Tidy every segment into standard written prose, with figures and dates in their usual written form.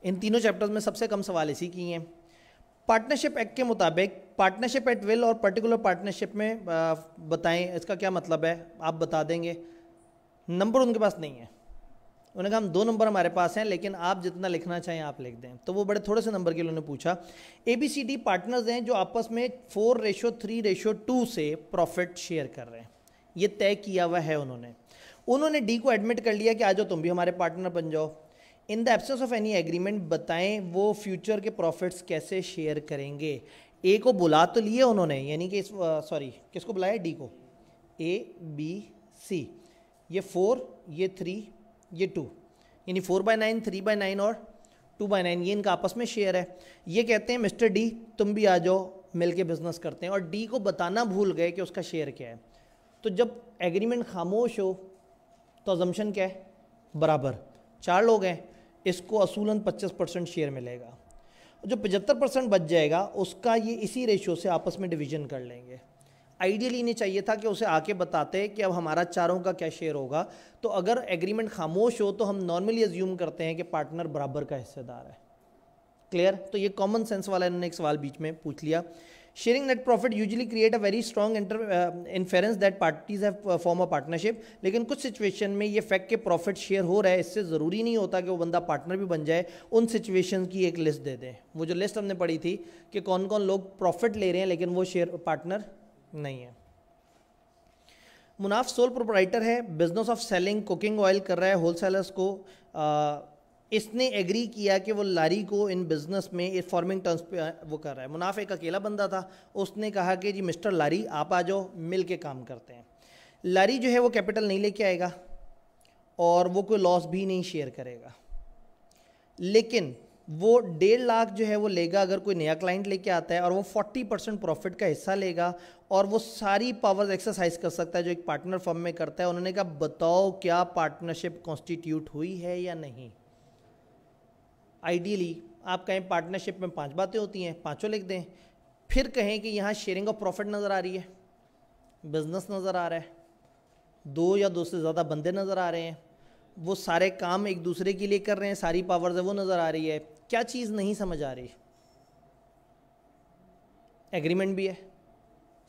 इन तीनों चैप्टर्स में सबसे कम सवाल इसी की हैं। पार्टनरशिप एक्ट के मुताबिक पार्टनरशिप एट विल और पर्टिकुलर पार्टनरशिप में बताएं इसका क्या मतलब है, आप बता देंगे। नंबर उनके पास नहीं है, उन्होंने कहा हम 2 नंबर हमारे पास हैं, लेकिन आप जितना लिखना चाहें आप लिख दें। तो वो बड़े थोड़े से नंबर के लिए उन्होंने पूछा। ABCD पार्टनर्स हैं जो आपस में 4:3:2 से प्रॉफिट शेयर कर रहे हैं, ये तय किया हुआ है उन्होंने डी को एडमिट कर लिया कि आ जाओ तुम भी हमारे पार्टनर बन जाओ। In the absence of any agreement बताएं वो फ्यूचर के प्रॉफिट्स कैसे शेयर करेंगे। ए को बुला तो लिए उन्होंने, यानी कि किसको बुलाया, डी को, ABC, ये 4 ये 3 ये 2, यानी 4/9 3/9 और 2/9 ये इनका आपस में शेयर है। ये कहते हैं मिस्टर डी तुम भी आ जाओ मिल के बिजनेस करते हैं, और डी को बताना भूल गए कि उसका शेयर क्या है। तो जब एग्रीमेंट खामोश हो तो अजम्पशन क्या है, बराबर, 4 लोग हैं, इसको असूलन 25% शेयर मिलेगा। जो 75% बच जाएगा उसका ये इसी रेशियो से आपस में डिवीजन कर लेंगे। आइडियली इन्हें चाहिए था कि उसे आके बताते कि अब हमारा चारों का क्या शेयर होगा। तो अगर एग्रीमेंट खामोश हो तो हम नॉर्मली अज्यूम करते हैं कि पार्टनर बराबर का हिस्सेदार है। क्लियर? तो ये कॉमन सेंस वाला इन्होंने एक सवाल बीच में पूछ लिया। Sharing net profit usually create a very strong inference that parties have form a partnership. लेकिन कुछ सिचुएशन में ये फैक्ट के प्रॉफिट शेयर हो रहा है, इससे ज़रूरी नहीं होता कि वो बंदा पार्टनर भी बन जाए। उन सिचुएशन की एक लिस्ट दे दें। वो जो लिस्ट हमने पढ़ी थी कि कौन कौन लोग प्रॉफिट ले रहे हैं लेकिन वो शेयर पार्टनर नहीं है। मुनाफ सोल प्रोप्राइटर है, business of selling cooking oil कर रहा है होलसेलर्स को। इसने एग्री किया कि वो लारी को इन बिजनेस में फॉर्मिंग टर्म्स पे वो कर रहा है। मुनाफ एक अकेला बंदा था, उसने कहा कि जी मिस्टर लारी आप आ जाओ मिल के काम करते हैं। लारी जो है वो कैपिटल नहीं लेके आएगा और वो कोई लॉस भी नहीं शेयर करेगा, लेकिन वो 1.5 लाख जो है वो लेगा अगर कोई नया क्लाइंट लेके आता है, और वो 40% प्रॉफिट का हिस्सा लेगा, और वो सारी पावर्स एक्सरसाइज कर सकता है जो एक पार्टनर फर्म में करता है। उन्होंने कहा बताओ क्या पार्टनरशिप कॉन्स्टिट्यूट हुई है या नहीं। आइडियली आप कहें पार्टनरशिप में 5 बातें होती हैं, 5 लिख दें। फिर कहें कि यहाँ शेयरिंग ऑफ प्रॉफिट नज़र आ रही है, बिजनेस नज़र आ रहा है, 2 या 2 से ज़्यादा बंदे नज़र आ रहे हैं, वो सारे काम एक दूसरे के लिए कर रहे हैं, सारी पावर्स है वो नज़र आ रही है। क्या चीज़ नहीं समझ आ रही? एग्रीमेंट भी है,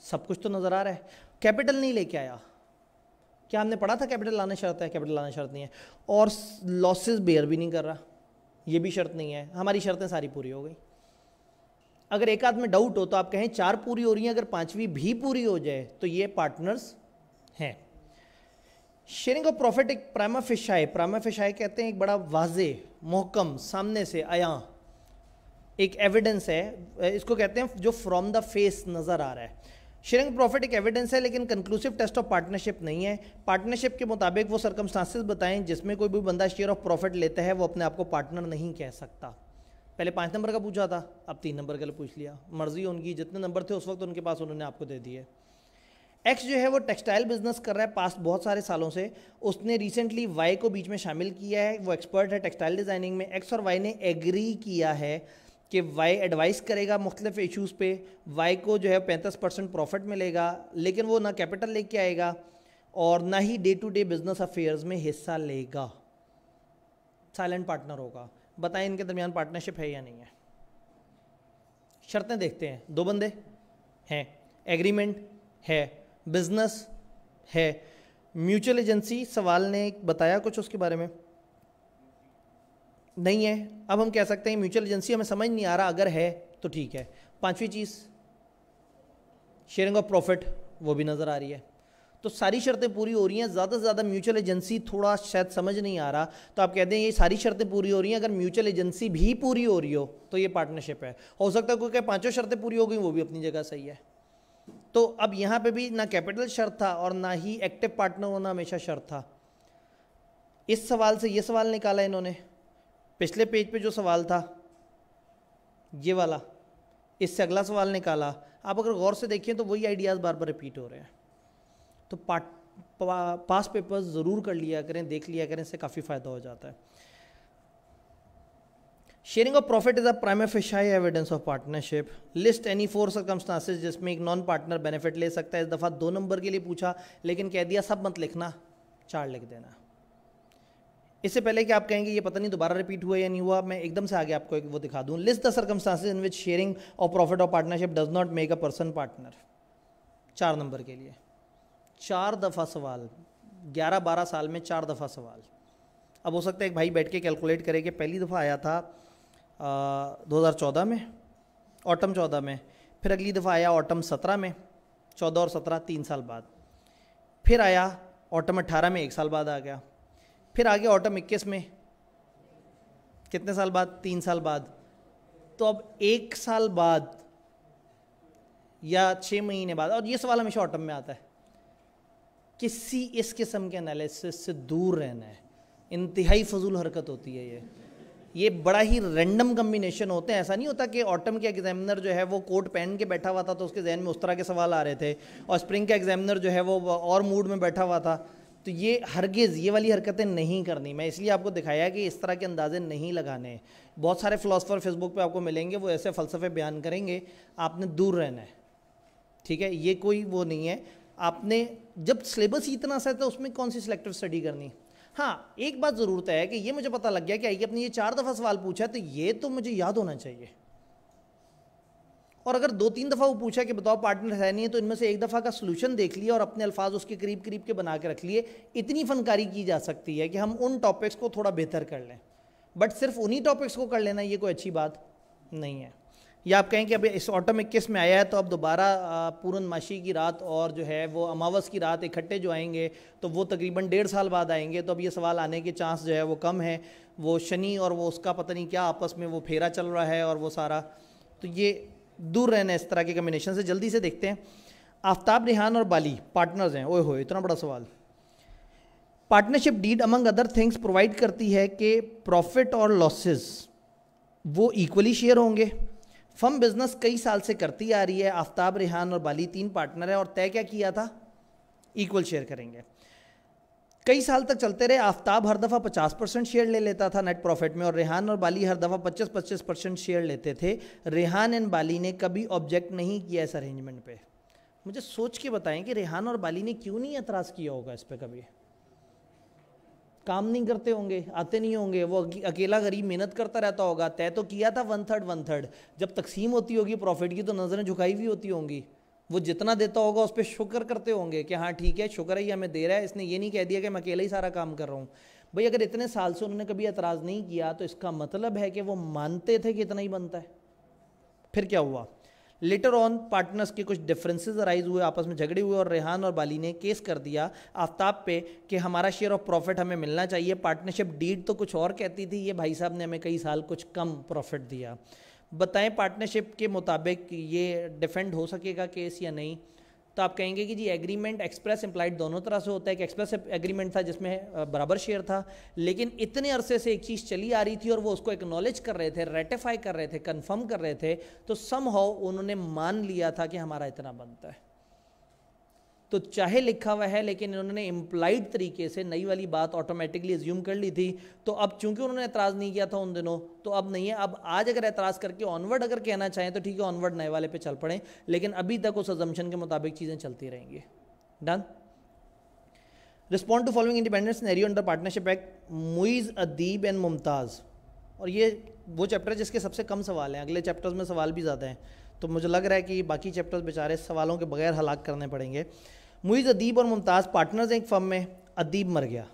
सब कुछ तो नज़र आ रहा है, कैपिटल नहीं लेके आया। क्या हमने पढ़ा था कैपिटल लाना शर्त है? कैपिटल लाना शर्त नहीं है। और लॉसेस बेयर भी नहीं कर रहा, ये भी शर्त नहीं है। हमारी शर्तें सारी पूरी हो गई। अगर एक आध में डाउट हो तो आप कहें 4 पूरी हो रही हैं, अगर 5वीं भी पूरी हो जाए तो ये पार्टनर्स हैं। शेयरिंग ऑफ प्रॉफिट एक प्राइमा फिशाई, प्राइमा फिशाई कहते हैं एक बड़ा वाजे मोहकम सामने से आया एक एविडेंस है, इसको कहते हैं जो फ्रॉम द फेस नज़र आ रहा है। शेयरिंग ऑफ प्रॉफिट एक एविडेंस है लेकिन कंक्लूसिव टेस्ट ऑफ पार्टनरशिप नहीं है। पार्टनरशिप के मुताबिक वो सर्कमस्टांसेस बताएं जिसमें कोई भी बंदा शेयर ऑफ प्रॉफिट लेता है वो अपने आप को पार्टनर नहीं कह सकता। पहले 5 नंबर का पूछा था, अब 3 नंबर का पूछ लिया, मर्जी उनकी, जितने नंबर थे उस वक्त उनके पास उन्होंने आपको दे दिए। एक्स जो है वो टेक्सटाइल बिजनेस कर रहा है पास्ट बहुत सारे सालों से, उसने रिसेंटली वाई को बीच में शामिल किया है, वो एक्सपर्ट है टेक्सटाइल डिज़ाइनिंग में। एक्स और वाई ने एग्री किया है कि वाई एडवाइस करेगा मुख्तलिफ इशूज़ पे, वाई को जो है 35% प्रॉफिट मिलेगा, लेकिन वो ना कैपिटल लेके आएगा और ना ही day to day business affairs में हिस्सा लेगा, साइलेंट पार्टनर होगा। बताएं इनके दरमियान पार्टनरशिप है या नहीं है? शर्तें देखते हैं। 2 बंदे हैं, एग्रीमेंट है, बिजनेस है, म्यूचुअल एजेंसी सवाल ने बताया कुछ उसके बारे में नहीं है। अब हम कह सकते हैं म्यूचुअल एजेंसी हमें समझ नहीं आ रहा, अगर है तो ठीक है। 5वीं चीज़ शेयरिंग ऑफ प्रॉफिट, वो भी नज़र आ रही है। तो सारी शर्तें पूरी हो रही हैं। ज़्यादा से ज़्यादा म्यूचुअल एजेंसी थोड़ा शायद समझ नहीं आ रहा, तो आप कहते हैं ये सारी शर्तें पूरी हो रही हैं, अगर म्यूचुअल एजेंसी भी पूरी हो रही हो तो ये पार्टनरशिप है। हो सकता है कोई 5 शर्तें पूरी हो गई, वो भी अपनी जगह सही है। तो अब यहाँ पे भी ना कैपिटल शर्त था और ना ही एक्टिव पार्टनर होना हमेशा शर्त था। इस सवाल से ये सवाल निकाला इन्होंने, पिछले पेज पे जो सवाल था ये वाला, इससे अगला सवाल निकाला। आप अगर गौर से देखिए तो वही आइडियाज़ बार बार रिपीट हो रहे हैं। तो पास पेपर्स ज़रूर कर लिया करें, देख लिया करें, इससे काफ़ी फ़ायदा हो जाता है। Sharing of profit is a prima facie evidence of partnership. List any 4 circumstances जिसमें एक नॉन पार्टनर बेनिफिट ले सकता है। इस दफ़ा 2 नंबर के लिए पूछा लेकिन कह दिया सब मत लिखना, 4 लिख देना। इससे पहले कि आप कहेंगे ये पता नहीं दोबारा रिपीट हुआ या नहीं हुआ, मैं एकदम से आगे आपको एक वो दिखा दूं। List the circumstances in which sharing of profit of partnership does not make a person partner. 4 number के लिए 4 दफ़ा सवाल, 11-12 साल में 4 दफ़ा सवाल। अब हो सकता है एक भाई बैठ के कैलकुलेट करे कि पहली दफ़ा आया था 2014 में, ऑटम 14 में, फिर अगली दफ़ा आया ऑटम 17 में, 14 और 17 3 साल बाद, फिर आया ऑटम 18 में 1 साल बाद आ गया, फिर आगे ऑटम 21 में कितने साल बाद, 3 साल बाद। तो अब 1 साल बाद या 6 महीने बाद, और ये सवाल हमेशा ऑटम में आता है, किसी इस किस्म के एनालिसिस से दूर रहना है। इंतहाई फजूल हरकत होती है ये बड़ा ही रैंडम कम्बिनेशन होते हैं। ऐसा नहीं होता कि ऑटम के एग्जामिनर जो है वो कोट पहन के बैठा हुआ था तो उसके जहन में उस तरह के सवाल आ रहे थे, और स्प्रिंग का एग्जामिनर जो है वो और मूड में बैठा हुआ था। तो ये हरगिज़ ये वाली हरकतें नहीं करनी। मैं इसलिए आपको दिखाया कि इस तरह के अंदाजे नहीं लगाने। बहुत सारे फ़िलासफ़र फेसबुक पे आपको मिलेंगे, वो ऐसे फ़लसफ़े बयान करेंगे, आपने दूर रहना है, ठीक है। ये कोई वो नहीं है। आपने जब सिलेबस ही इतना सा है तो उसमें कौन सी सिलेक्टिव स्टडी करनी। हाँ, एक बात ज़रूर तय है कि ये मुझे पता लग गया कि आइए अपने ये 4 दफ़ा सवाल पूछा है तो ये तो मुझे याद होना चाहिए। और अगर 2-3 दफ़ा वो पूछा कि बताओ पार्टनर है नहीं है, तो इनमें से एक दफ़ा का सोल्यूशन देख लिया और अपने अल्फाज उसके करीब करीब के बना के रख लिए। इतनी फनकारी की जा सकती है कि हम उन टॉपिक्स को थोड़ा बेहतर कर लें, बट सिर्फ उन्हीं टॉपिक्स को कर लेना ये कोई अच्छी बात नहीं है। या आप कहें कि अभी इस ऑटम 21 में आया है तो अब दोबारा पूर्णमासी की रात और जो है वो अमावस की रात इकट्ठे जो आएंगे तो वो तकरीबन 1.5 साल बाद आएंगे, तो अब ये सवाल आने के चांस जो है वो कम है। वो शनि और वो उसका पता नहीं क्या आपस में वो फेरा चल रहा है और वो सारा, तो ये दूर रहना इस तरह के कम्बिनेशन से। जल्दी से देखते हैं। आफ्ताब, रेहान और बाली पार्टनर्स हैं। ओए हो, इतना बड़ा सवाल। Partnership deed among other things provide करती है कि प्रॉफिट और लॉसेस वो इक्वली शेयर होंगे। फर्म बिजनेस कई साल से करती आ रही है। आफ्ताब, रेहान और बाली 3 पार्टनर है और तय क्या किया था, इक्वल शेयर करेंगे। कई साल तक चलते रहे। आफ्ताब हर दफ़ा 50% शेयर ले लेता था नेट प्रॉफिट में और रेहान और बाली हर दफ़ा 25-25% शेयर लेते थे। रेहान एंड बाली ने कभी ऑब्जेक्ट नहीं किया इस अरेंजमेंट पे। मुझे सोच के बताएं कि रेहान और बाली ने क्यों नहीं एतराज़ किया होगा इस पर। कभी काम नहीं करते होंगे, आते नहीं होंगे, वो अकेला गरीब मेहनत करता रहता होगा। तय तो किया था 1/3 जब तकसीम होती होगी प्रॉफिट की तो नज़रें झुकाई हुई होती होंगी। वो जितना देता होगा उस पर शुक्र करते होंगे कि हाँ ठीक है, शुक्र है ये हमें दे रहा है, इसने ये नहीं कह दिया कि मैं अकेला ही सारा काम कर रहा हूँ। भाई अगर इतने साल से उन्होंने कभी एतराज़ नहीं किया तो इसका मतलब है कि वो मानते थे कि इतना ही बनता है। फिर क्या हुआ, लेटर ऑन पार्टनर्स के कुछ डिफरेंसेस अराइज हुए, आपस में झगड़े हुए और रेहान और बाली ने केस कर दिया आफ्ताब पे कि हमारा शेयर ऑफ प्रॉफिट हमें मिलना चाहिए। पार्टनरशिप डीड तो कुछ और कहती थी, ये भाई साहब ने हमें कई साल कुछ कम प्रॉफिट दिया। बताएं पार्टनरशिप के मुताबिक ये डिफेंड हो सकेगा केस या नहीं। तो आप कहेंगे कि जी एग्रीमेंट एक्सप्रेस इम्प्लाइड दोनों तरह से होता है। कि एक्सप्रेस एग्रीमेंट था जिसमें बराबर शेयर था, लेकिन इतने अरसे से एक चीज़ चली आ रही थी और वो उसको एक्नॉलेज कर रहे थे, रेटिफाई कर रहे थे, कंफर्म कर रहे थे, तो समहाउ उन्होंने मान लिया था कि हमारा इतना बनता है। तो चाहे लिखा हुआ है लेकिन इन्होंने इम्प्लाइड तरीके से नई वाली बात ऑटोमेटिकली एज्यूम कर ली थी। तो अब चूंकि उन्होंने एतराज़ नहीं किया था उन दिनों, तो अब नहीं है। अब आज अगर एतराज़ करके ऑनवर्ड अगर कहना चाहें तो ठीक है, ऑनवर्ड नए वाले पे चल पड़े, लेकिन अभी तक उस अजम्पशन के मुताबिक चीज़ें चलती रहेंगी। Done. Respond to following independent scenario under partnership act. Muiz, Adeeb and Mumtaz. और ये वो चैप्टर है जिसके सबसे कम सवाल हैं, अगले चैप्टर्स में सवाल भी ज़्यादा हैं, तो मुझे लग रहा है कि बाकी चैप्टर्स बेचारे सवालों के बगैर हलाक करने पड़ेंगे। मुइज़, अदीब और मुमताज़ पार्टनर्स एक फर्म में। अदीब मर गया,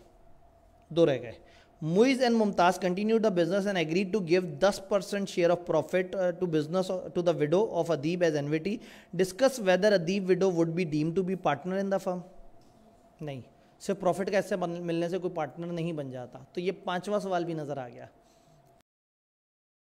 2 रह गए। Muiz and Mumtaz continue the business and agreed to give 10% share of profit to business to the widow of Adeeb as annuity. Discuss whether Adeeb widow would be deem to be partner in the firm. नहीं, सिर्फ profit का ऐसे मिलने से कोई partner नहीं बन जाता। तो ये 5वां सवाल भी नज़र आ गया।